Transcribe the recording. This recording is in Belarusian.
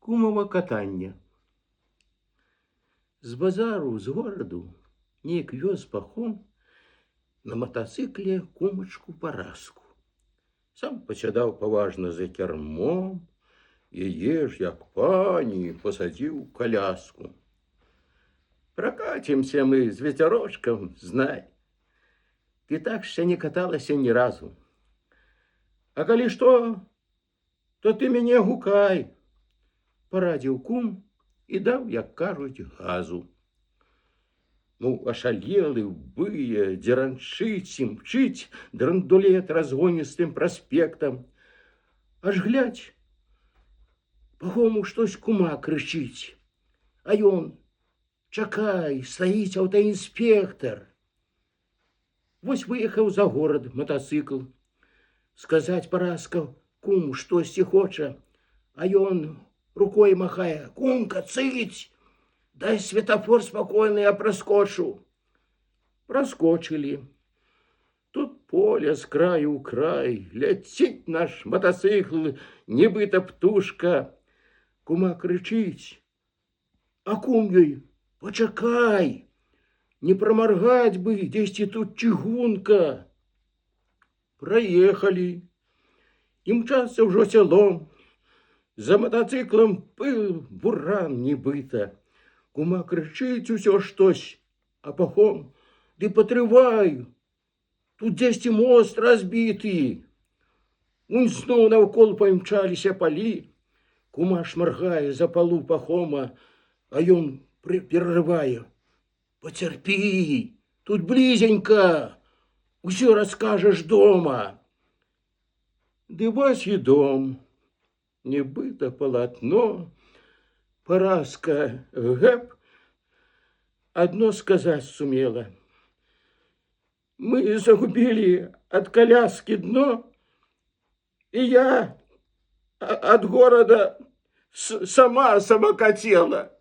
Кумова катанне. З базару, з гораду неяк вёз пахом на матацыкле кумачку Параску. Сам пасядаў паважна за кярмом, яе ж, як пані, пасадзіў у коляску. Прокатимся мы з ветерочком, знай. Ты так ще не каталася ні разу. А калі што, то ты мяне гукай, парадзіў кум і даў, як кажуць, газу. Ну, ашалелы, вые, дзеранчыць, імчыць драндулет разгоністым праспектам. Аж глядь, пахому штось кума крычыць, а ён: чакай, стаіць аўтаінспектар. Вось выехаў за горад матацыкл. Сказаць Параска куму штосьці хоча, а ён рукой махае: кумка, цыць! Дай светофор спокойный, я проскочу. Проскочили. Тут поле с краю у край, летит наш мотоцикл, нібыта птушка. Кума кричить, а кум ей: почакай, не проморгать бы, десьти тут чыгунка. Проехали, и мчаться уже селом, за мотоциклом пыл, буран нібыта. Кума кричить усё штось, а пахом: ды патрывай, тут дзесьці мост разбіты. Унь зноў навкол памчаліся палі. Кума шмаргае за палу пахома, а ён перарывае: пацярпі, тут блізенька, усё раскажаш дома. Ды вось і дом, нібыта палатно. Параска гэп одно сказать сумела: мы загубили от коляски дно, и я от города сама самокатела.